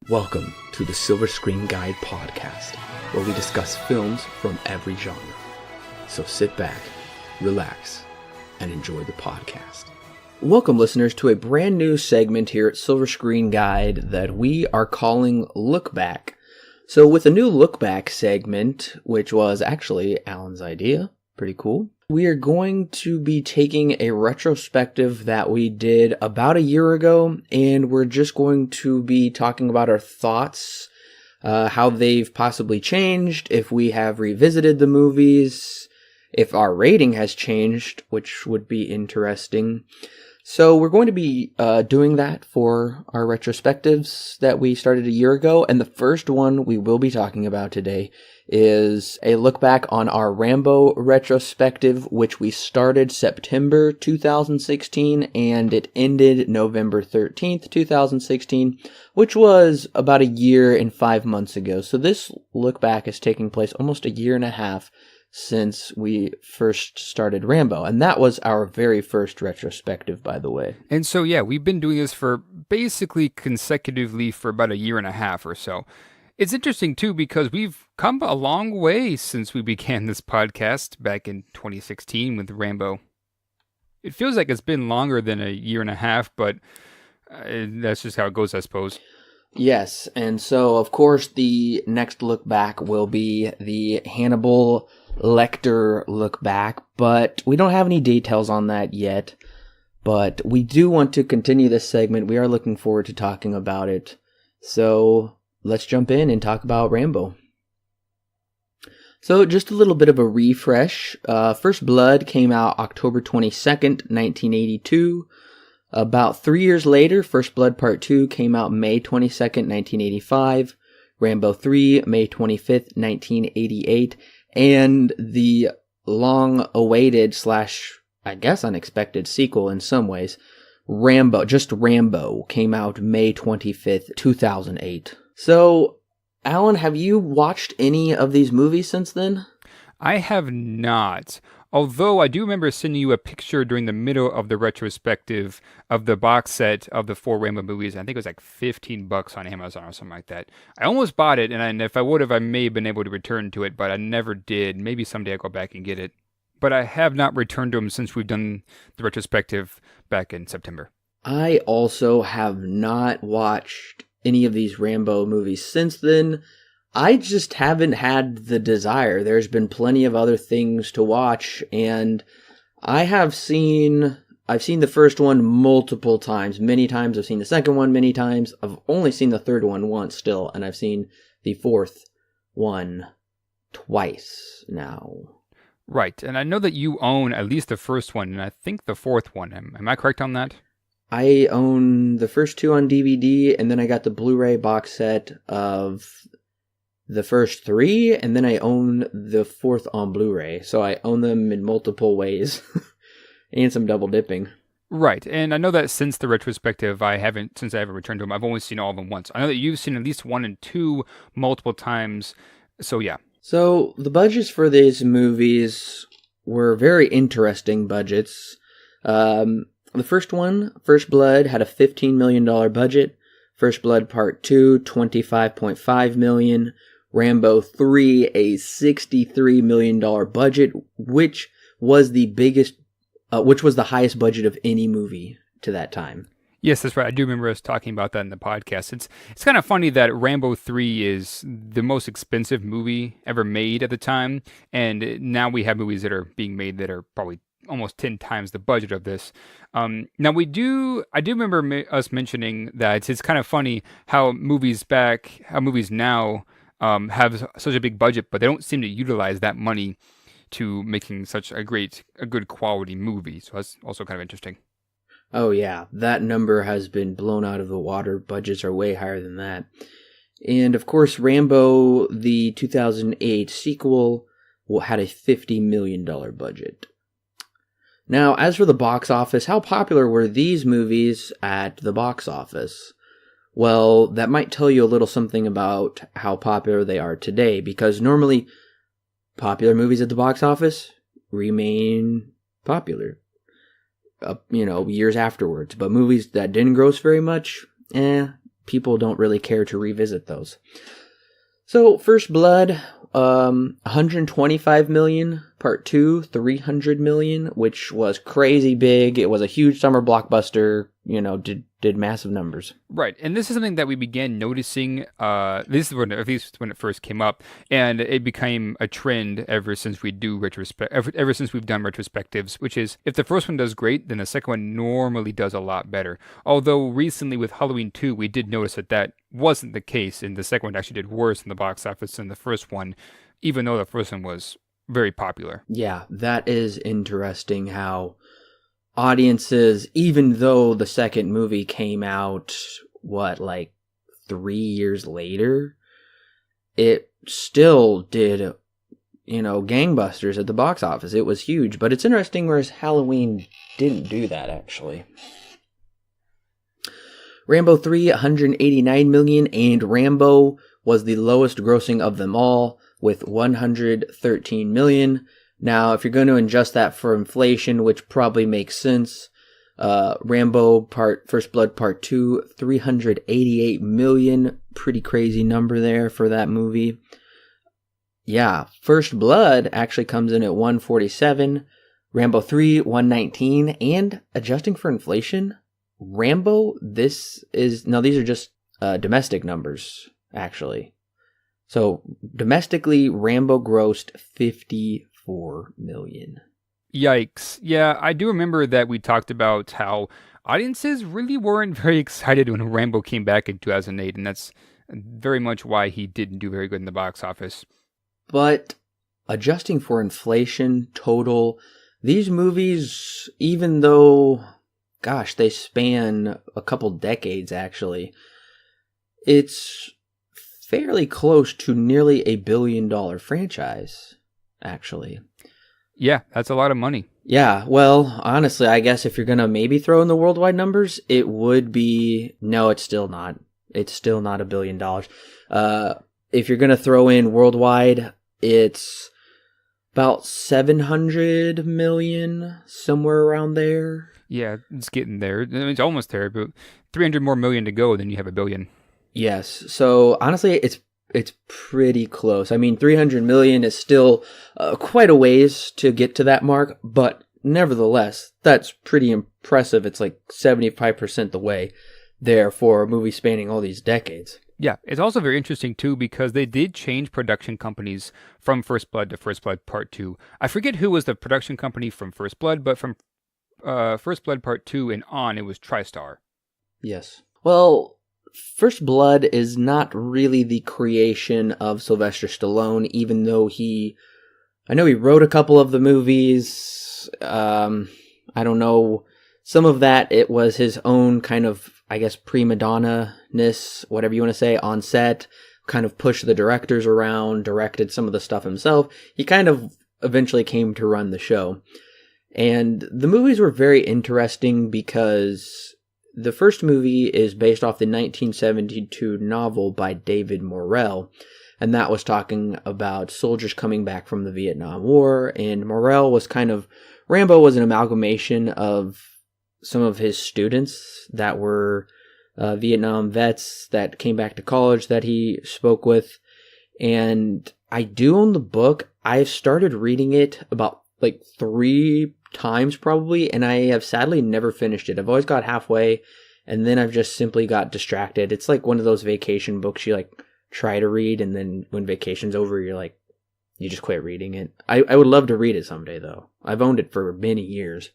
Welcome to the Silver Screen Guide podcast, where we discuss films from every genre. So sit back, relax, and enjoy the podcast. Welcome, listeners, to a brand new segment here at Silver Screen Guide that we are calling Lookback. So with a new Lookback segment, which was actually Alan's idea, pretty cool, we are going to be taking a retrospective that we did about a year ago, and we're just going to be talking about our thoughts, how they've possibly changed, if we have revisited the movies, if our rating has changed, which would be interesting. So we're going to be doing that for our retrospectives that we started a year ago, and the first one we will be talking about today is a look back on our Rambo retrospective, which we started September 2016, and it ended November 13th, 2016, which was about a year and 5 months ago. So this look back is taking place almost a year and a half since we first started Rambo, and that was our very first retrospective, by the way. And so, yeah, we've been doing this for basically consecutively for about a year and a half or so. It's interesting, too, because we've come a long way since we began this podcast back in 2016 with Rambo. It feels like it's been longer than a year and a half, but that's just how it goes, I suppose. Yes, and so, of course, the next look back will be the Hannibal Lecter look back, but we don't have any details on that yet. But we do want to continue this segment. We are looking forward to talking about it. So let's jump in and talk about Rambo. So just a little bit of a refresh. First Blood came out October 22nd, 1982. About 3 years later, First Blood Part 2 came out May 22nd, 1985. Rambo 3, May 25th, 1988. And the long-awaited / I guess unexpected sequel in some ways, Rambo came out May 25th, 2008. So, Alan, have you watched any of these movies since then? I have not. Although I do remember sending you a picture during the middle of the retrospective of the box set of the 4 Rambo movies. I think it was like $15 on Amazon or something like that. I almost bought it, and if I would have, I may have been able to return to it, but I never did. Maybe someday I'll go back and get it. But I have not returned to them since we've done the retrospective back in September. I also have not watched any of these Rambo movies since then. I just haven't had the desire. There's been plenty of other things to watch, and I've seen the first one multiple times. Many times. I've seen the second one many times. I've only seen the third one once still, and I've seen the fourth one twice now. Right, and I know that you own at least the first one, and I think the fourth one. Am I correct on that? I own the first 2 on DVD, and then I got the Blu-ray box set of the first 3, and then I own the 4th on Blu-ray. So I own them in multiple ways, and some double dipping. Right, and I know that since the retrospective, I haven't returned to them, I've only seen all of them once. I know that you've seen at least 1 and 2 multiple times, so yeah. So the budgets for these movies were very interesting budgets. The first one, First Blood, had a $15 million budget. First Blood Part 2, $25.5 million. Rambo 3, a $63 million budget, which was the highest budget of any movie to that time. Yes, that's right. I do remember us talking about that in the podcast. It's kind of funny that Rambo 3 is the most expensive movie ever made at the time, and now we have movies that are being made that are probably almost 10 times the budget of this. Now I do remember us mentioning that it's kind of funny how movies now have such a big budget, but they don't seem to utilize that money to making such a good quality movie. So that's also kind of interesting. Oh yeah, that number has been blown out of the water. Budgets are way higher than that. And of course, Rambo, the 2008 sequel, had a $50 million budget. Now, as for the box office, how popular were these movies at the box office? Well, that might tell you a little something about how popular they are today, because normally popular movies at the box office remain popular, years afterwards. But movies that didn't gross very much, people don't really care to revisit those. So, First Blood, 125 million. Part 2, 300 million, which was crazy big. It was a huge summer blockbuster, did massive numbers. Right, and this is something that we began noticing, this is when, at least when it first came up, and it became a trend ever since we do ever since we've done retrospectives, which is, if the first one does great, then the second one normally does a lot better. Although recently with Halloween 2, we did notice that wasn't the case, and the second one actually did worse in the box office than the first one, even though the first one was very popular. Yeah, that is interesting how audiences, even though the second movie came out, 3 years later, it still did, gangbusters at the box office. It was huge, but it's interesting whereas Halloween didn't do that, actually. Rambo 3, 189 million, and Rambo was the lowest grossing of them all with 113 million. Now, if you're going to adjust that for inflation, which probably makes sense, Rambo First Blood Part 2, 388 million. Pretty crazy number there for that movie. Yeah, First Blood actually comes in at 147, Rambo 3, 119, and adjusting for inflation, Rambo, these are just domestic numbers, actually. So, domestically, Rambo grossed 54 million. Yikes. Yeah, I do remember that we talked about how audiences really weren't very excited when Rambo came back in 2008, and that's very much why he didn't do very good in the box office. But adjusting for inflation, total, these movies, even though, gosh, they span a couple decades, actually, it's fairly close to nearly $1 billion franchise, actually. Yeah, that's a lot of money. Yeah, well, honestly, I guess if you're going to maybe throw in the worldwide numbers, it would be... No, it's still not. It's still not $1 billion. If you're going to throw in worldwide, it's about 700 million, somewhere around there. Yeah, it's getting there. I mean, it's almost there, but 300 more million to go, then you have $1 billion. Yes. So honestly, it's pretty close. I mean, 300 million is still quite a ways to get to that mark, but nevertheless, that's pretty impressive. It's like 75% the way there for a movie spanning all these decades. Yeah, it's also very interesting, too, because they did change production companies from First Blood to First Blood Part 2. I forget who was the production company from First Blood, but from First Blood Part 2 and on, it was TriStar. Yes. Well, First Blood is not really the creation of Sylvester Stallone, even though I know he wrote a couple of the movies. I don't know. Some of that, it was his own kind of, I guess, prima donna-ness, whatever you want to say, on set, kind of pushed the directors around, directed some of the stuff himself. He kind of eventually came to run the show. And the movies were very interesting because the first movie is based off the 1972 novel by David Morrell, and that was talking about soldiers coming back from the Vietnam War, and Rambo was an amalgamation of some of his students that were Vietnam vets that came back to college that he spoke with, and I do own the book. I've started reading it about 3 times probably, and I have sadly never finished it. I've always got halfway, and then I've just simply got distracted. It's like one of those vacation books you try to read, and then when vacation's over, you just quit reading it. I would love to read it someday, though. I've owned it for many years.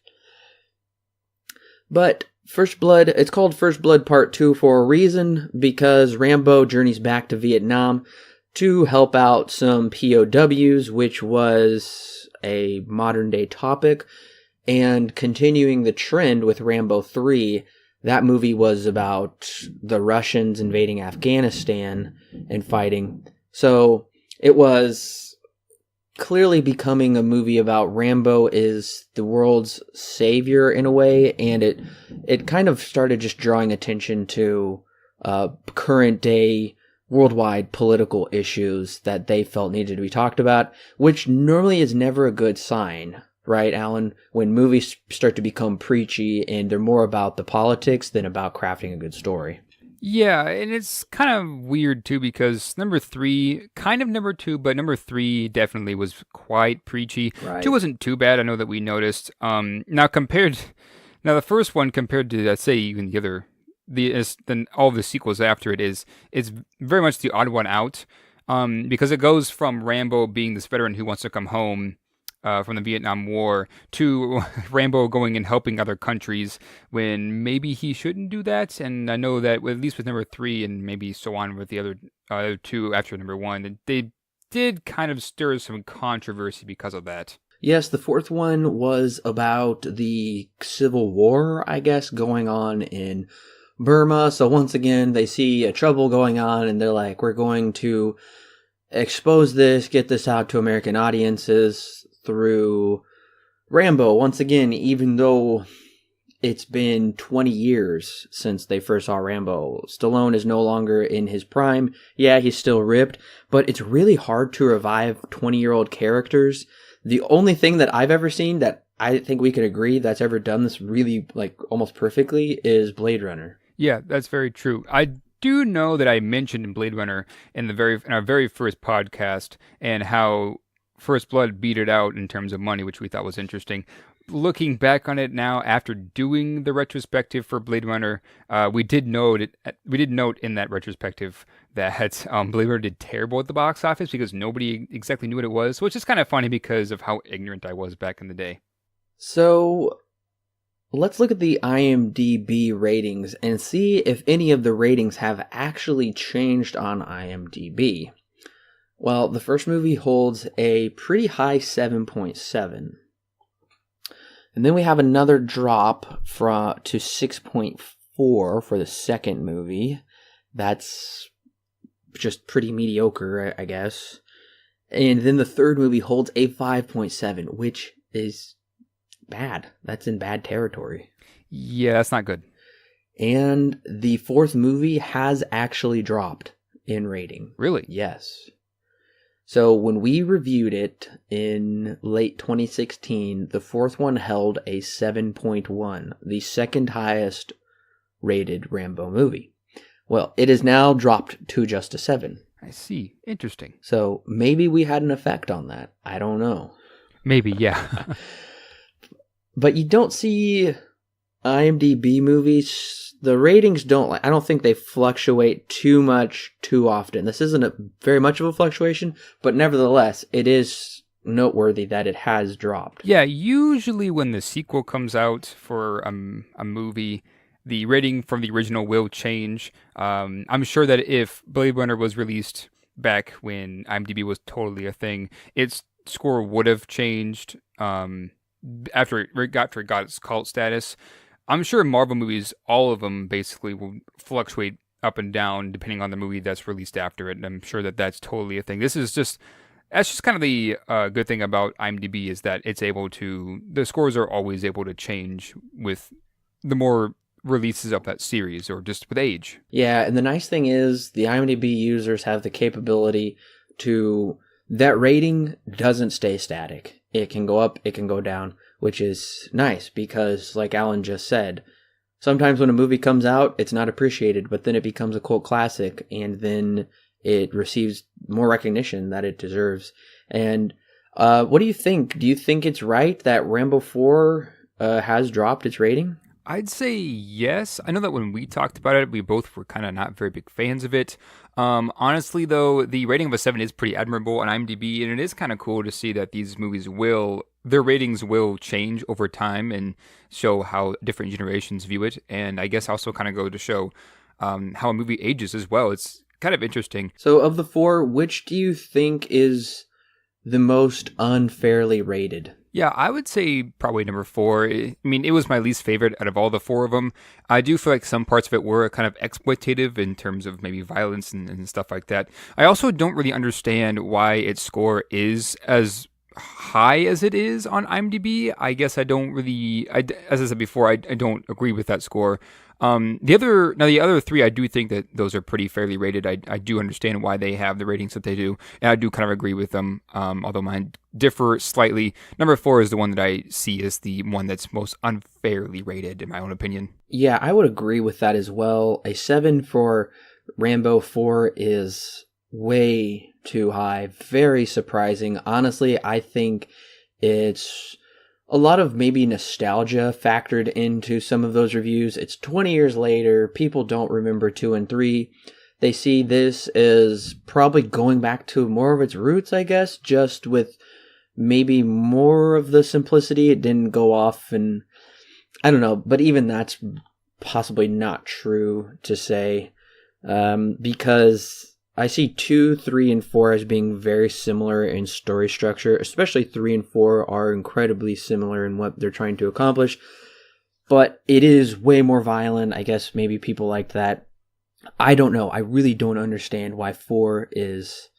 But First Blood, it's called First Blood Part 2 for a reason, because Rambo journeys back to Vietnam to help out some POWs, which was a modern day topic, and continuing the trend with Rambo 3, that movie was about the Russians invading Afghanistan and fighting. So it was clearly becoming a movie about Rambo is the world's savior in a way, and it kind of started just drawing attention to current day worldwide political issues that they felt needed to be talked about, which normally is never a good sign, right, Alan? When movies start to become preachy and they're more about the politics than about crafting a good story. Yeah, and it's kind of weird too because number three, kind of number two, but number three definitely was quite preachy. Two Right. wasn't too bad. I know that we noticed. Now the first one compared to let's say even the other, then all the sequels after it's very much the odd one out. Because it goes from Rambo being this veteran who wants to come home from the Vietnam War to Rambo going and helping other countries when maybe he shouldn't do that. And I know that at least with number three and maybe so on with the other two after number one, they did kind of stir some controversy because of that. Yes, the fourth one was about the Civil War, I guess, going on in Burma. So once again, they see a trouble going on and they're like, we're going to expose this, get this out to American audiences through Rambo. Once again, even though it's been 20 years since they first saw Rambo, Stallone is no longer in his prime. Yeah, he's still ripped, but it's really hard to revive 20-year-old characters. The only thing that I've ever seen that I think we could agree that's ever done this really, like, almost perfectly is Blade Runner. Yeah, that's very true. I do know that I mentioned in Blade Runner in our very first podcast and how First Blood beat it out in terms of money, which we thought was interesting. Looking back on it now, after doing the retrospective for Blade Runner, we did note in that retrospective that Blade Runner did terrible at the box office because nobody exactly knew what it was, which is kind of funny because of how ignorant I was back in the day. So let's look at the IMDb ratings and see if any of the ratings have actually changed on IMDb. Well, the first movie holds a pretty high 7.7. And then we have another drop to 6.4 for the second movie. That's just pretty mediocre, I guess. And then the third movie holds a 5.7, which is bad. That's in bad territory. Yeah, that's not good. And the fourth movie has actually dropped in rating. Really? Yes. So when we reviewed it in late 2016, the fourth one held a 7.1, the second highest rated Rambo movie. Well, it is now dropped to just a 7. I see. Interesting. So maybe we had an effect on that. I don't know. Maybe, yeah. But you don't see IMDb movies, the ratings I don't think they fluctuate too much too often. This isn't very much of a fluctuation, but nevertheless, it is noteworthy that it has dropped. Yeah, usually when the sequel comes out for a movie, the rating from the original will change. I'm sure that if Blade Runner was released back when IMDb was totally a thing, its score would have changed after it got its cult status. I'm sure Marvel movies, all of them basically will fluctuate up and down depending on the movie that's released after it. And I'm sure that that's totally a thing. That's just kind of the good thing about IMDb is that the scores are always able to change with the more releases of that series or just with age. Yeah, and the nice thing is the IMDb users have the capability that rating doesn't stay static. It can go up, it can go down, which is nice because, like Alan just said, sometimes when a movie comes out, it's not appreciated, but then it becomes a cult classic, and then it receives more recognition that it deserves. And what do you think? Do you think it's right that Rambo 4 has dropped its rating? I'd say yes. I know that when we talked about it, we both were kind of not very big fans of it. Honestly, though, the rating of a 7 is pretty admirable on IMDb, and it is kind of cool to see that these movies their ratings will change over time and show how different generations view it. And I guess also kind of go to show how a movie ages as well. It's kind of interesting. So of the 4, which do you think is the most unfairly rated? Yeah, I would say probably number 4. I mean, it was my least favorite out of all the 4 of them. I do feel like some parts of it were kind of exploitative in terms of maybe violence and stuff like that. I also don't really understand why its score is as high as it is on IMDb. I guess I don't really, as I said before, I don't agree with that score. The other three, I do think that those are pretty fairly rated. I do understand why they have the ratings that they do, and I do kind of agree with them. Although mine differ slightly. Number 4 is the one that I see as the one that's most unfairly rated, in my own opinion. Yeah, I would agree with that as well. A 7 for Rambo 4 is way too high. Very surprising. Honestly, I think it's a lot of maybe nostalgia factored into some of those reviews. It's 20 years later. People don't remember 2 and 3. They see this as probably going back to more of its roots, I guess, just with maybe more of the simplicity. It didn't go off, and I don't know, but even that's possibly not true to say, because I see 2, 3, and 4 as being very similar in story structure. Especially 3 and 4 are incredibly similar in what they're trying to accomplish. But it is way more violent. I guess maybe people liked that. I don't know. I really don't understand why 4 is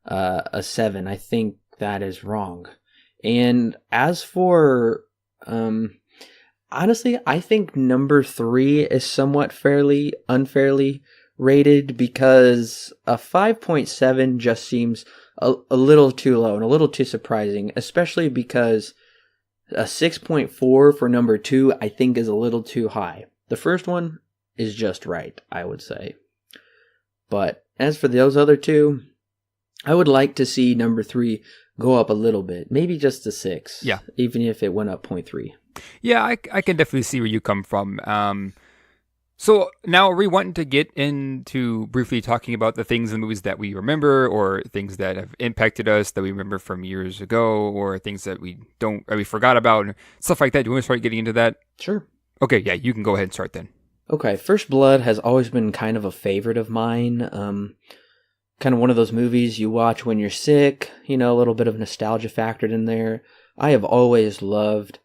a 7. I think that is wrong. And as for... honestly, I think number 3 is somewhat unfairly rated, because a 5.7 just seems a little too low and a little too surprising, especially because a 6.4 for number 2 I think is a little too high. The first one is just right, I would say. But as for those other two, I would like to see number 3 go up a little bit, maybe just a 6. Yeah. Even if it went up 0.3. Yeah, I can definitely see where you come from. So now are we wanting to get into briefly talking about the things in the movies that we remember, or things that have impacted us that we remember from years ago, or things that we forgot about, and stuff like that? Do you want to start getting into that? Sure. Okay, yeah, you can go ahead and start then. Okay, First Blood has always been kind of a favorite of mine. Kind of one of those movies you watch when you're sick, a little bit of nostalgia factored in there. I have always loved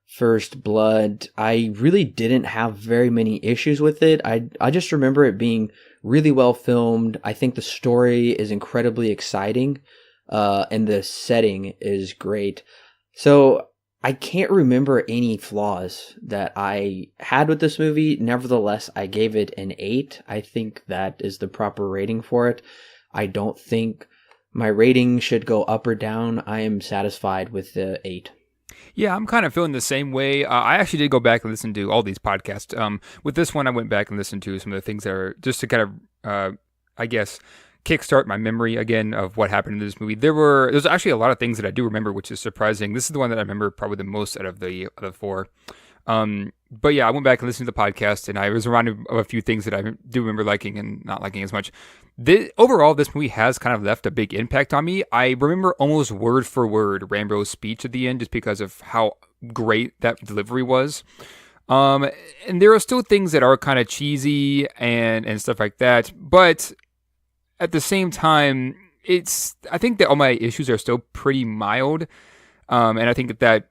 First Blood. I really didn't have very many issues with it. I just remember it being really well filmed. I think the story is incredibly exciting, and the setting is great. So I can't remember any flaws that I had with this movie. Nevertheless, I gave it an 8. I think that is the proper rating for it. I don't think my rating should go up or down. I am satisfied with the 8. Yeah, I'm kind of feeling the same way. I actually did go back and listen to all these podcasts. With this one, I went back and listened to some of the things that are just to kind of, I guess, kickstart my memory again of what happened in this movie. There's actually a lot of things that I do remember, which is surprising. This is the one that I remember probably the most out of the 4. But yeah, I went back and listened to the podcast, and I was reminded of a few things that I do remember liking and not liking as much. Overall, this movie has kind of left a big impact on me. I remember almost word for word Rambo's speech at the end, just because of how great that delivery was. And there are still things that are kind of cheesy and stuff like that, but at the same time, I think that all my issues are still pretty mild, and I think that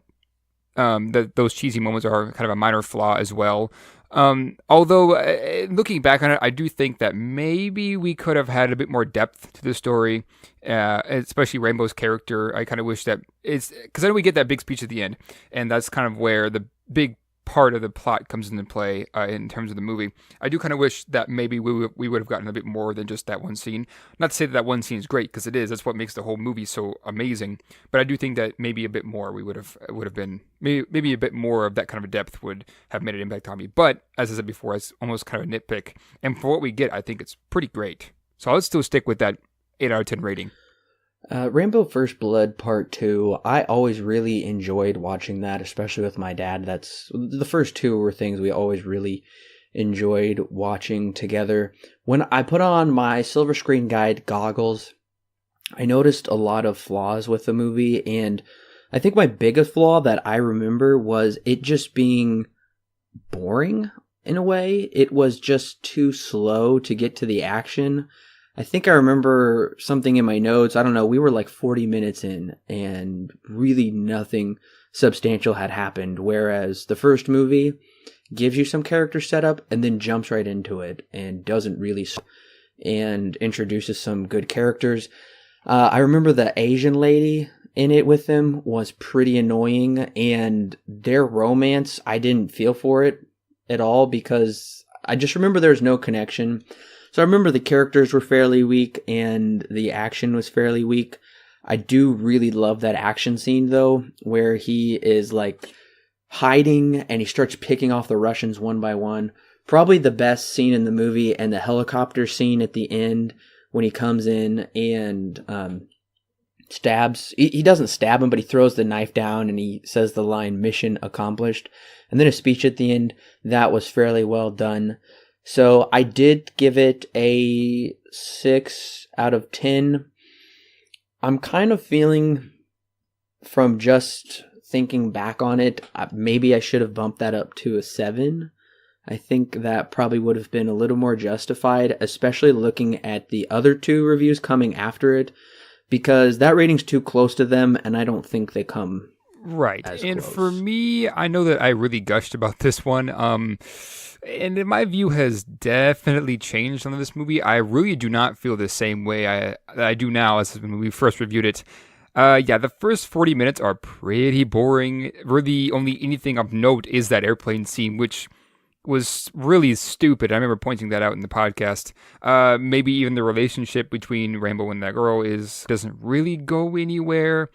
those cheesy moments are kind of a minor flaw as well. Although, looking back on it, I do think that maybe we could have had a bit more depth to the story, especially Rambo's character. I kind of wish that because then we get that big speech at the end, and that's kind of where the big part of the plot comes into play in terms of the movie. I do kind of wish that maybe we would have gotten a bit more than just that one scene. Not to say that one scene is great, because it is. That's what makes the whole movie so amazing. But I do think that maybe a bit more would have been maybe a bit more of that kind of depth would have made an impact on me. But as I said before, it's almost kind of a nitpick. And for what we get, I think it's pretty great. So I'll still stick with that 8 out of 10 rating. Rambo First Blood Part 2, I always really enjoyed watching that, especially with my dad. That's the first 2 were things we always really enjoyed watching together. When I put on my Silver Screen Guide goggles, I noticed a lot of flaws with the movie, and I think my biggest flaw that I remember was it just being boring in a way. It was just too slow to get to the action. I think I remember something in my notes. I don't know. We were like 40 minutes in and really nothing substantial had happened. Whereas the first movie gives you some character setup and then jumps right into it and doesn't really and introduces some good characters. I remember the Asian lady in it with them was pretty annoying, and their romance, I didn't feel for it at all, because I just remember there was no connection. So I remember the characters were fairly weak and the action was fairly weak. I do really love that action scene though, where he is like hiding and he starts picking off the Russians one by one. Probably the best scene in the movie, and the helicopter scene at the end when he comes in and stabs. He doesn't stab him, but he throws the knife down and he says the line, "Mission accomplished." And then a speech at the end, that was fairly well done. So I did give it a 6 out of 10. I'm kind of feeling, from just thinking back on it, maybe I should have bumped that up to a 7. I think that probably would have been a little more justified, especially looking at the other 2 reviews coming after it, because that rating's too close to them, and I don't think they come right. as And close. for me, I know that I really gushed about this one. And my view has definitely changed on this movie. I really do not feel the same way I do now as when we first reviewed it. Yeah, the first 40 minutes are pretty boring. Really, only anything of note is that airplane scene, which was really stupid. I remember pointing that out in the podcast. Maybe even the relationship between Rambo and that girl doesn't really go anywhere.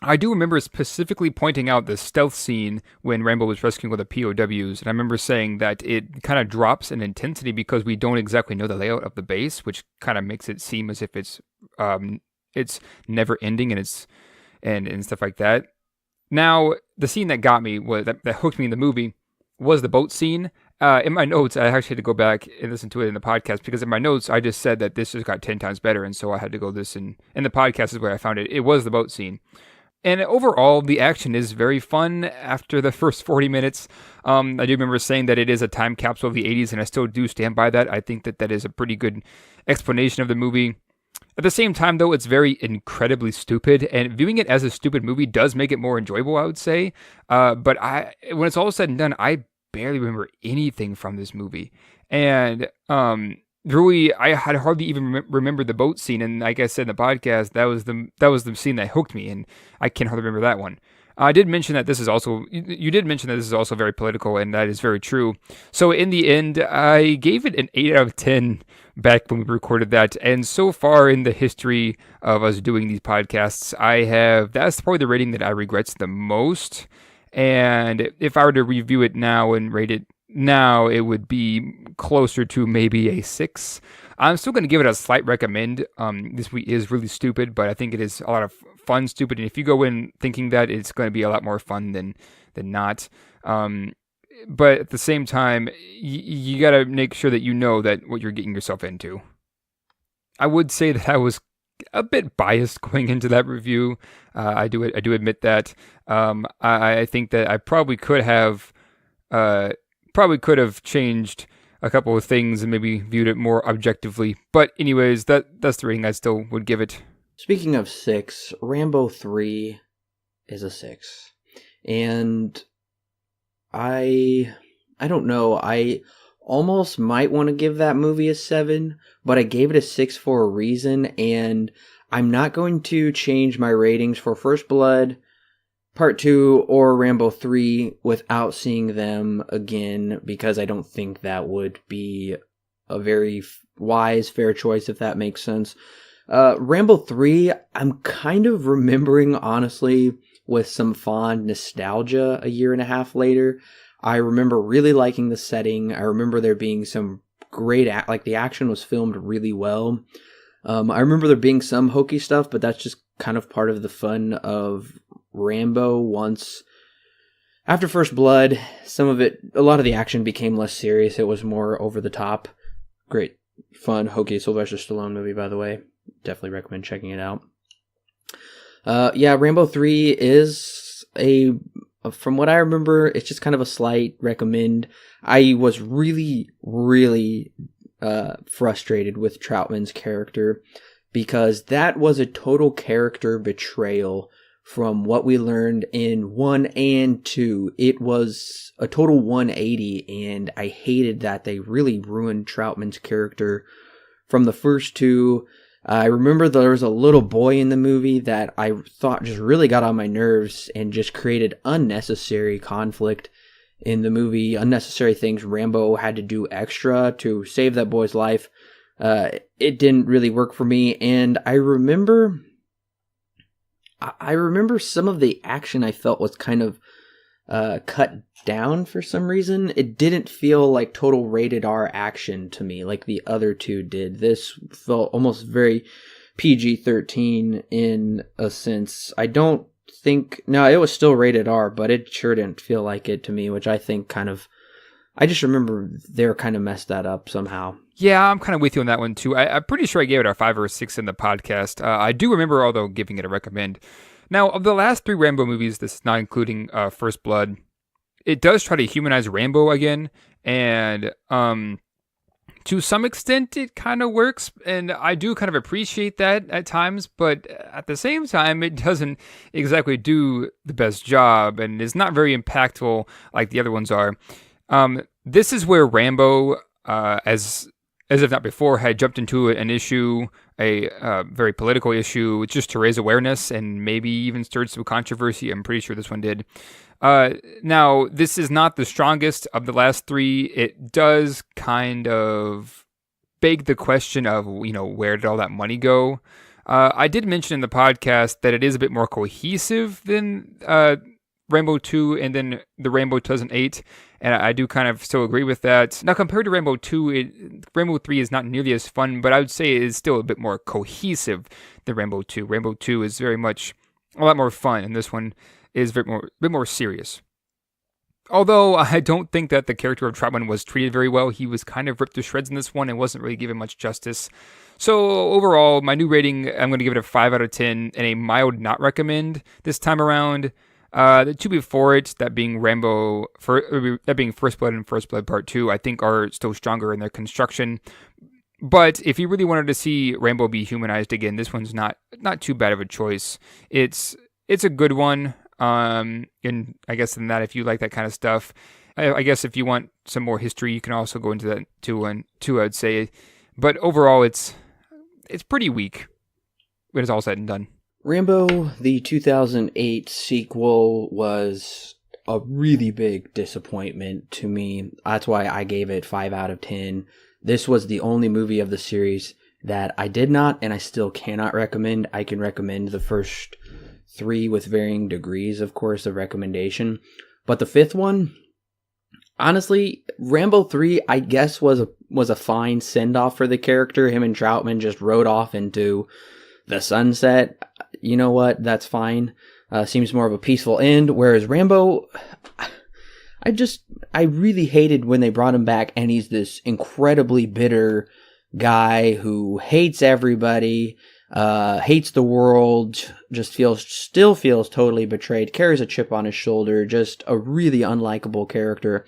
I do remember specifically pointing out the stealth scene when Rambo was rescuing all the POWs, and I remember saying that it kind of drops in intensity because we don't exactly know the layout of the base, which kind of makes it seem as if it's never ending and stuff like that. Now, the scene that got me that hooked me in the movie was the boat scene. In my notes, I actually had to go back and listen to it in the podcast because in my notes, I just said that this just got 10 times better. And so I had to go listen. And the podcast is where I found it. It was the boat scene. And overall, the action is very fun after the first 40 minutes. I do remember saying that it is a time capsule of the 80s, and I still do stand by that. I think that is a pretty good explanation of the movie. At the same time, though, it's very incredibly stupid, and viewing it as a stupid movie does make it more enjoyable, I would say. But when it's all said and done, I barely remember anything from this movie. And really, I had hardly even remembered the boat scene, and like I said in the podcast, that was the scene that hooked me, and I can't hardly remember that one. I did mention that you did mention that this is also very political, and that is very true. So in the end, I gave it an 8 out of 10 back when we recorded that, and so far in the history of us doing these podcasts, that's probably the rating that I regret the most. And if I were to review it now and rate it now, it would be closer to maybe a 6. I'm still going to give it a slight recommend. This movie is really stupid, but I think it is a lot of fun stupid. And if you go in thinking that, it's going to be a lot more fun than not. But at the same time, you got to make sure that you know that what you're getting yourself into. I would say that I was a bit biased going into that review. I do admit that. I think that I probably could have changed a couple of things and maybe viewed it more objectively. But anyways, that's the rating I still would give it. Speaking of 6, Rambo 3 is a 6. And I don't know. I almost might want to give that movie a 7, but I gave it a 6 for a reason, and I'm not going to change my ratings for First Blood, Part 2, or Rambo 3 without seeing them again, because I don't think that would be a very wise, fair choice, if that makes sense. Rambo 3, I'm kind of remembering, honestly, with some fond nostalgia a year and a half later. I remember really liking the setting. I remember there being some great, the action was filmed really well. I remember there being some hokey stuff, but that's just kind of part of the fun of Rambo. Once after First Blood, a lot of the action became less serious. It was more over the top. Great, fun, hokey Sylvester Stallone movie, by the way. Definitely recommend checking it out. Rambo 3 is from what I remember, it's just kind of a slight recommend. I was really, really frustrated with Troutman's character because that was a total character betrayal from what we learned in 1 and 2. It was a total 180, and I hated that they really ruined Troutman's character from the first 2. I remember there was a little boy in the movie that I thought just really got on my nerves and just created unnecessary conflict. in the movie, unnecessary things Rambo had to do extra to save that boy's life. It didn't really work for me, and I remember some of the action I felt was kind of cut down for some reason. It didn't feel like total rated R action to me like the other two did. This felt almost very PG-13 in a sense. I don't think... No, it was still rated R, but it sure didn't feel like it to me, which I think kind of... I just remember they were kind of messed that up somehow. Yeah, I'm kind of with you on that one too. I'm pretty sure I gave it a 5 or a 6 in the podcast. I do remember, although, giving it a recommend. Now, of the last 3 Rambo movies, this is not including First Blood, it does try to humanize Rambo again, and to some extent, it kind of works, and I do kind of appreciate that at times, but at the same time, it doesn't exactly do the best job, and is not very impactful like the other ones are. This is where Rambo, as if not before, had jumped into an issue, a very political issue, just to raise awareness and maybe even stirred some controversy. I'm pretty sure this one did. Now, this is not the strongest of the last 3. It does kind of beg the question of, where did all that money go? I did mention in the podcast that it is a bit more cohesive than Rambo 2 and then the Rambo 2008, and I do kind of still agree with that. Now, compared to Rambo 2, Rambo 3 is not nearly as fun, but I would say it is still a bit more cohesive than Rambo 2. Rambo 2 is very much a lot more fun, and this one is a bit more serious. Although I don't think that the character of Troutman was treated very well. He was kind of ripped to shreds in this one and wasn't really given much justice. So overall, my new rating, I'm going to give it a 5 out of 10 and a mild not recommend this time around. The 2 before it, that being First Blood and First Blood Part 2, I think are still stronger in their construction. But if you really wanted to see Rambo be humanized again, this one's not too bad of a choice. It's a good one. And I guess in that, if you like that kind of stuff, I guess if you want some more history, you can also go into that too, I'd say. But overall, it's pretty weak when it's all said and done. Rambo, the 2008 sequel, was a really big disappointment to me. That's why I gave it 5 out of 10. This was the only movie of the series that I did not, and I still cannot recommend. I can recommend the first 3 with varying degrees, of course, of recommendation. But the 5th one, honestly, Rambo 3, I guess, was a fine send-off for the character. Him and Troutman just rode off into the sunset. You know what? That's fine. Seems more of a peaceful end. Whereas Rambo, I really hated when they brought him back, and he's this incredibly bitter guy who hates everybody, hates the world, still feels totally betrayed, carries a chip on his shoulder, just a really unlikable character.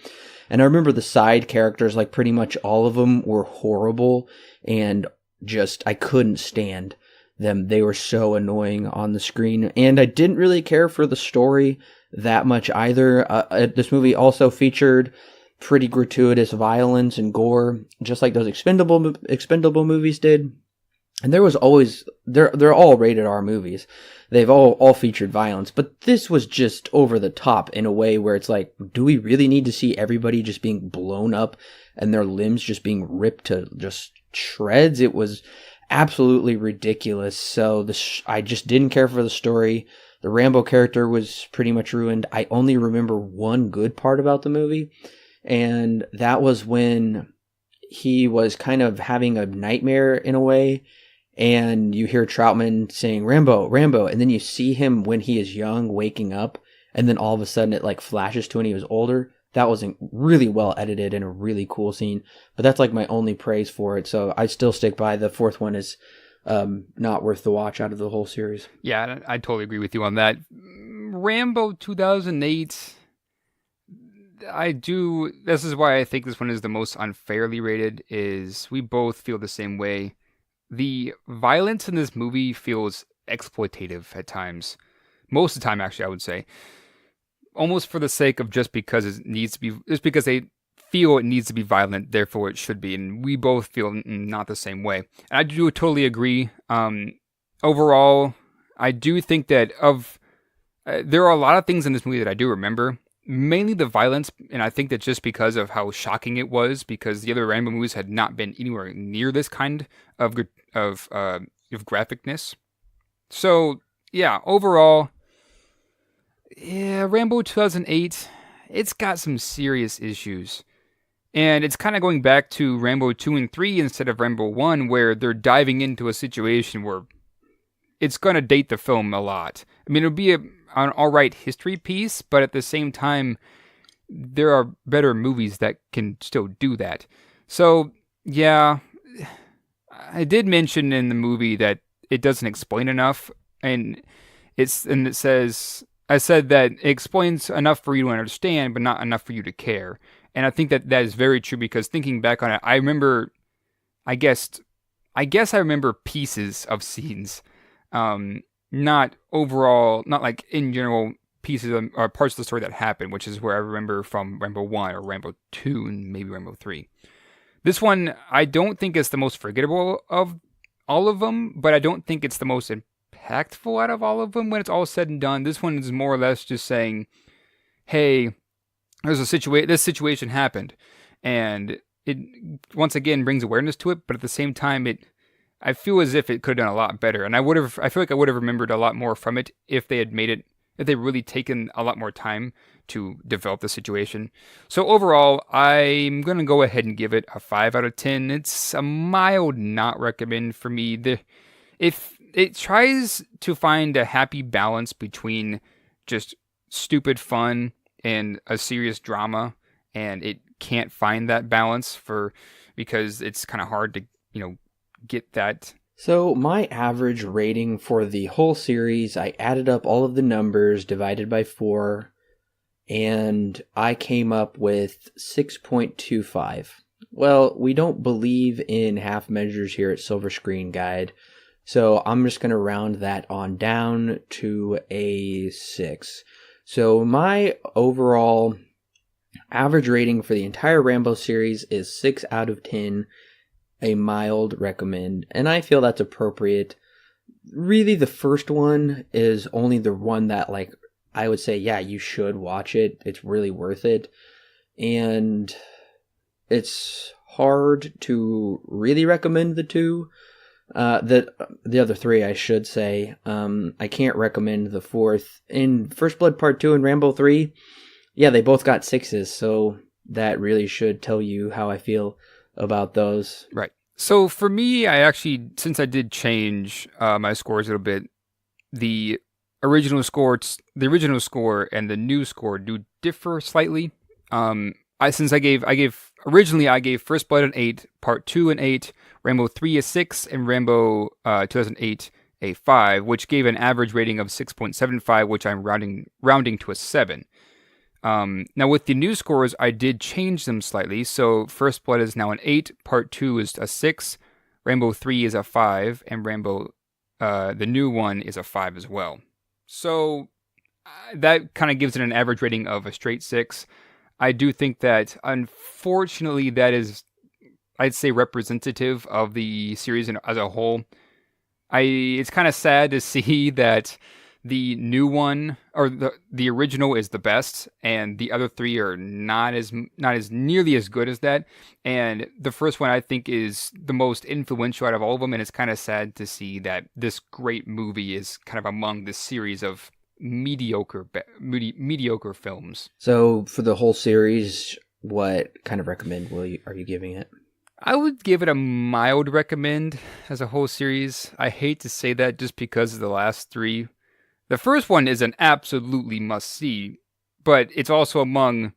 And I remember the side characters, like pretty much all of them were horrible, and I couldn't stand them. They were so annoying on the screen, and I didn't really care for the story that much either. This movie also featured pretty gratuitous violence and gore, just like those Expendable movies did. And there was always, they're all rated R movies. They've all featured violence, but this was just over the top in a way where it's like, do we really need to see everybody just being blown up and their limbs just being ripped to just shreds? It was absolutely ridiculous. So I just didn't care for the story. The Rambo character was pretty much ruined. I only remember one good part about the movie, and that was when he was kind of having a nightmare in a way, and you hear Troutman saying, "Rambo, Rambo," and then you see him when he is young waking up, and then all of a sudden it like flashes to when he was older. That was really well edited and a really cool scene, but that's like my only praise for it. So I still stick by the 4th one is not worth the watch out of the whole series. Yeah, I totally agree with you on that. Rambo 2008, this is why I think this one is the most unfairly rated, is we both feel the same way. The violence in this movie feels exploitative at times. Most of the time, actually, I would say. Almost for the sake of just because they feel it needs to be violent, therefore it should be. And we both feel not the same way. And I do totally agree. Overall, I do think that there are a lot of things in this movie that I do remember. mainly the violence, and I think that just because of how shocking it was, because the other Rambo movies had not been anywhere near this kind of graphicness. So yeah, overall, yeah, Rambo 2008, it's got some serious issues. And it's kind of going back to Rambo 2 and 3 instead of Rambo 1, where they're diving into a situation where it's going to date the film a lot. I mean, it'll be an alright history piece, but at the same time, there are better movies that can still do that. So, yeah, I did mention in the movie that it doesn't explain enough, and it says I said that it explains enough for you to understand, but not enough for you to care. And I think that that is very true because thinking back on it, I remember, I guess I remember pieces of scenes, not overall, not like in general pieces or parts of the story that happened, which is where I remember from Rambo 1 or Rambo 2 and maybe Rambo 3. This one, I don't think is the most forgettable of all of them, but I don't think it's the most impactful out of all of them when it's all said and done. This one is more or less just saying, hey, this situation happened, and it once again brings awareness to it, but at the same time, I feel as if it could have done a lot better, and I feel like I would have remembered a lot more from it if they had made it, if they really taken a lot more time to develop the situation. So overall, I'm going to go ahead and give it a 5 out of 10. It's a mild not recommend for me. If it tries to find a happy balance between just stupid fun and a serious drama, and it can't find that balance because it's kind of hard to, get that. So my average rating for the whole series, I added up all of the numbers, divided by 4, and I came up with 6.25. Well, we don't believe in half measures here at Silver Screen Guide, so I'm just going to round that on down to a 6. So my overall average rating for the entire Rambo series is 6 out of 10, a mild recommend, and I feel that's appropriate. Really, the first one is only the one that, I would say, yeah, you should watch it. It's really worth it. And it's hard to really recommend the two. The other three, I should say. I can't recommend the fourth. In First Blood Part 2 and Rambo 3, yeah, they both got 6s, so that really should tell you how I feel about those. Right. So for me, I actually, since I did change my scores a little bit, the original score and the new score do differ slightly. Originally I gave First Blood an 8, Part 2 an 8, Rambo 3 a 6, and Rambo 2008 a 5, which gave an average rating of 6.75, which I'm rounding to a 7. Now with the new scores, I did change them slightly. So First Blood is now an 8, Part 2 is a 6, Rambo 3 is a 5, and Rambo, the new one, is a 5 as well. So that kind of gives it an average rating of a straight 6. I do think that, unfortunately, that is, I'd say, representative of the series as a whole. It's kind of sad to see that the new one, or the original, is the best, and the other three are not as nearly as good as that. And the first one, I think, is the most influential out of all of them, and it's kind of sad to see that this great movie is kind of among this series of mediocre films. So for the whole series, what kind of recommend are you giving it? I would give it a mild recommend as a whole series. I hate to say that just because of the last three. The first one is an absolutely must-see, but it's also among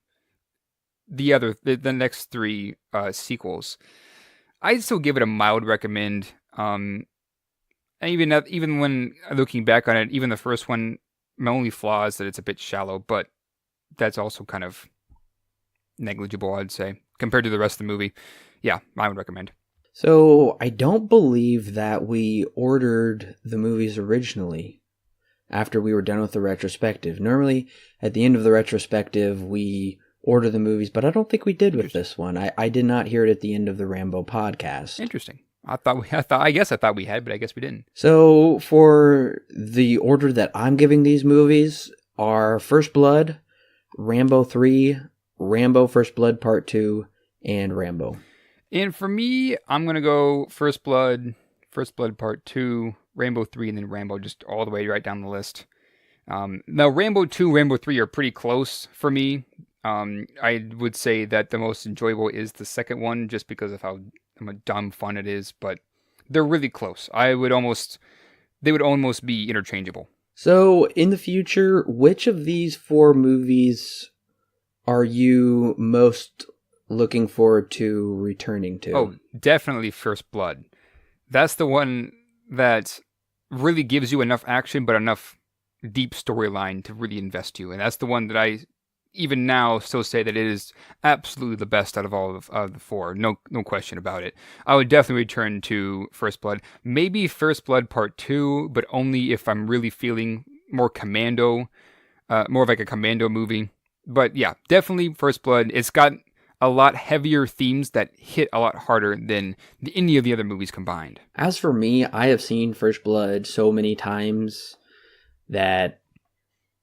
the next three sequels. I'd still give it a mild recommend. And even when looking back on it, even the first one, my only flaw is that it's a bit shallow, but that's also kind of negligible, I'd say, compared to the rest of the movie. Yeah, I would recommend. So I don't believe that we ordered the movies originally after we were done with the retrospective. Normally, at the end of the retrospective, we order the movies, but I don't think we did with this one. I did not hear it at the end of the Rambo podcast. Interesting. I guess I thought we had, but I guess we didn't. So for the order that I'm giving these movies are First Blood, Rambo 3, Rambo First Blood Part 2, and Rambo. And for me, I'm going to go First Blood Part 2, Rambo 3, and then Rambo just all the way right down the list. Now, Rambo 2, Rambo 3 are pretty close for me. I would say that the most enjoyable is the second one just because of how dumb fun it is, but they're really close. They would almost be interchangeable. So, in the future, which of these 4 movies are you most looking forward to returning to? Oh, definitely First Blood. That's the one that really gives you enough action, but enough deep storyline to really invest you. And that's the one that I, even now, still say that it is absolutely the best out of all of the 4. No question about it. I would definitely return to First Blood. Maybe First Blood Part 2, but only if I'm really feeling more commando, more of like a commando movie. But yeah, definitely First Blood. It's got a lot heavier themes that hit a lot harder than any of the other movies combined. As for me, I have seen First Blood so many times that,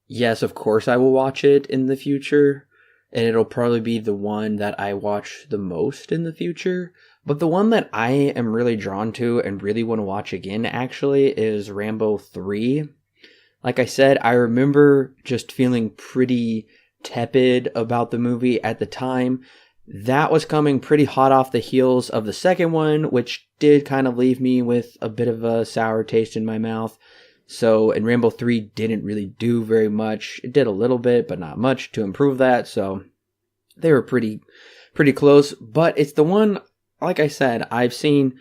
yes, of course I will watch it in the future, and it'll probably be the one that I watch the most in the future. But the one that I am really drawn to and really want to watch again, actually, is Rambo 3. Like I said, I remember just feeling pretty tepid about the movie at the time. That was coming pretty hot off the heels of the second one, which did kind of leave me with a bit of a sour taste in my mouth. So, and Rambo 3 didn't really do very much. It did a little bit, but not much to improve that. So, they were pretty close. But it's the one, like I said, I've seen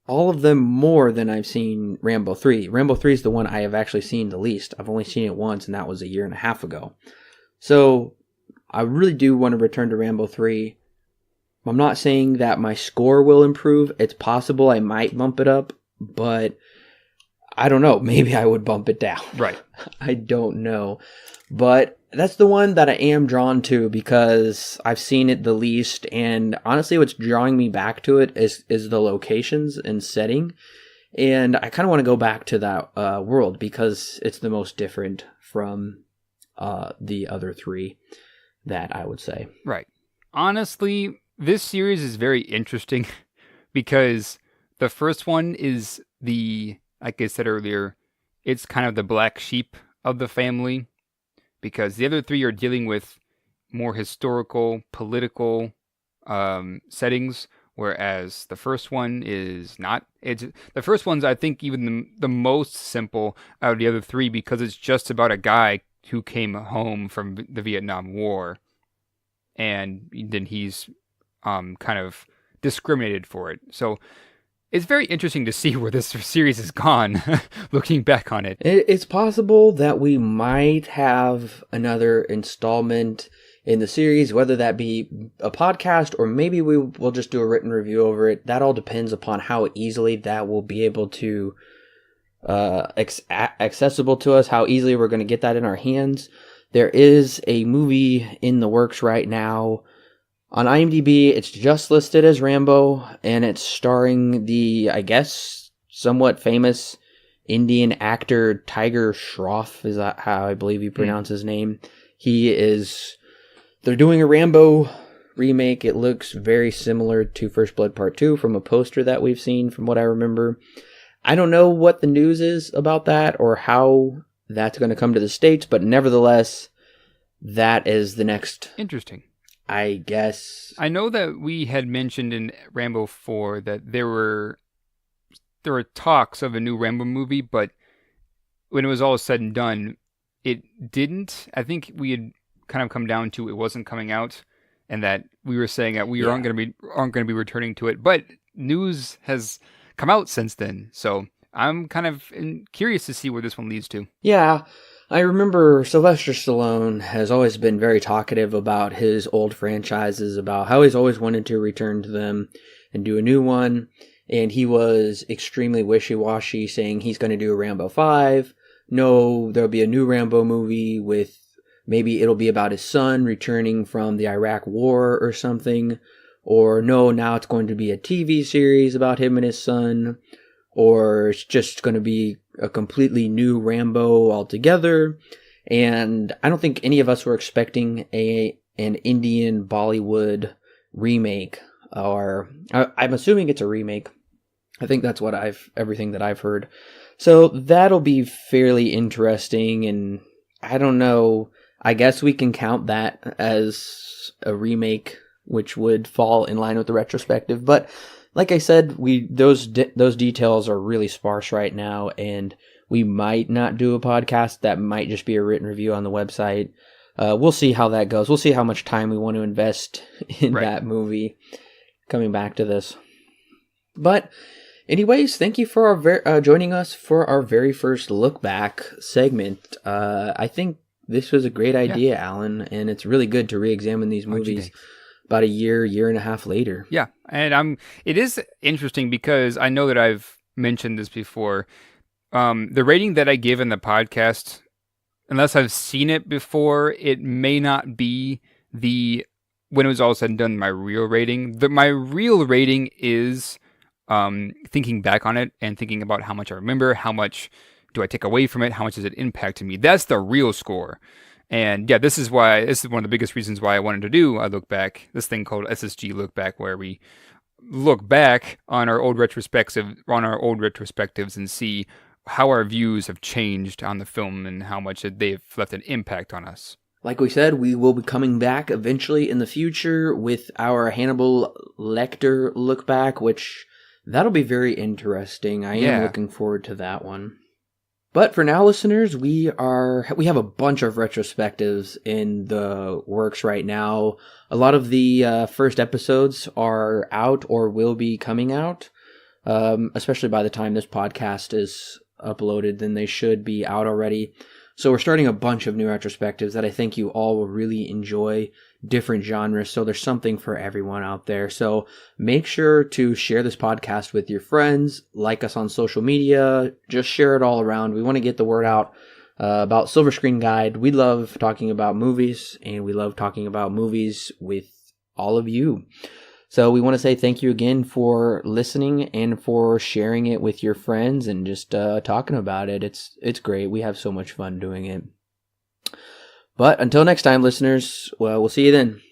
all of them more than I've seen Rambo 3. Rambo 3 is the one I have actually seen the least. I've only seen it once, and that was 1.5 years ago. So, I really do want to return to Rambo 3. I'm not saying that my score will improve. It's possible I might bump it up, but I don't know. Maybe I would bump it down. Right. I don't know. But that's the one that I am drawn to because I've seen it the least. And honestly, what's drawing me back to it is the locations and setting. And I kind of want to go back to that world because it's the most different from the other 3 that I would say. Right. Honestly, this series is very interesting because the first one is like I said earlier, it's kind of the black sheep of the family because the other 3 are dealing with more historical, political settings, whereas the first one is not. The first one's, I think, even the most simple out of the other 3 because it's just about a guy who came home from the Vietnam War, and then he's kind of discriminated for it. So it's very interesting to see where this series has gone, looking back on it. It's possible that we might have another installment in the series, whether that be a podcast or maybe we will just do a written review over it. That all depends upon how easily that will be able to accessible to us, how easily we're going to get that in our hands. There is a movie in the works right now on IMDb. It's just listed as Rambo, and it's starring the, I guess, somewhat famous Indian actor Tiger Shroff. Is that how I believe you pronounce his name? They're doing a Rambo remake. It looks very similar to First Blood Part 2 from a poster that we've seen, from what I remember. I don't know what the news is about that or how that's going to come to the States, but nevertheless, that is the next. Interesting. I guess. I know that we had mentioned in Rambo 4 that there were talks of a new Rambo movie, but when it was all said and done, it didn't. I think we had kind of come down to it wasn't coming out, and that we were saying that we aren't going to be returning to it. But news has come out since then, so I'm kind of curious to see where this one leads to. Yeah, I remember Sylvester Stallone has always been very talkative about his old franchises, about how he's always wanted to return to them and do a new one, and he was extremely wishy-washy, saying he's going to do a Rambo 5. No, there'll be a new Rambo movie with, maybe it'll be about his son returning from the Iraq War or something, or no, now it's going to be a TV series about him and his son, or it's just going to be a completely new Rambo altogether. And I don't think any of us were expecting an Indian Bollywood remake, or I'm assuming it's a remake. I think that's what everything that I've heard. So that'll be fairly interesting, and I don't know, I guess we can count that as a remake, which would fall in line with the retrospective. But like I said, those details are really sparse right now, and we might not do a podcast. That might just be a written review on the website. We'll see how that goes. We'll see how much time we want to invest in that movie. Coming back to this, but anyways, thank you for joining us for our very first look back segment. I think this was a great idea, Alan, and it's really good to re-examine these movies about a year and a half later. Yeah, and it is interesting because I know that I've mentioned this before. The rating that I give in the podcast, unless I've seen it before, it may not be when it was all said and done, my real rating. My real rating is thinking back on it and thinking about how much I remember, how much do I take away from it, how much does it impact me. That's the real score. And yeah, this is one of the biggest reasons why I wanted to do a look back, this thing called SSG Lookback, where we look back on our old retrospectives and see how our views have changed on the film and how much they've left an impact on us. Like we said, we will be coming back eventually in the future with our Hannibal Lecter look back, which that'll be very interesting. I am looking forward to that one. But for now, listeners, we have a bunch of retrospectives in the works right now. A lot of the first episodes are out or will be coming out, especially by the time this podcast is uploaded, then they should be out already. So we're starting a bunch of new retrospectives that I think you all will really enjoy, different genres. So there's something for everyone out there. So make sure to share this podcast with your friends, like us on social media, just share it all around. We want to get the word out about Silver Screen Guide. We love talking about movies, and we love talking about movies with all of you. So we want to say thank you again for listening and for sharing it with your friends and just talking about it. It's great. We have so much fun doing it. But until next time, listeners, well, we'll see you then.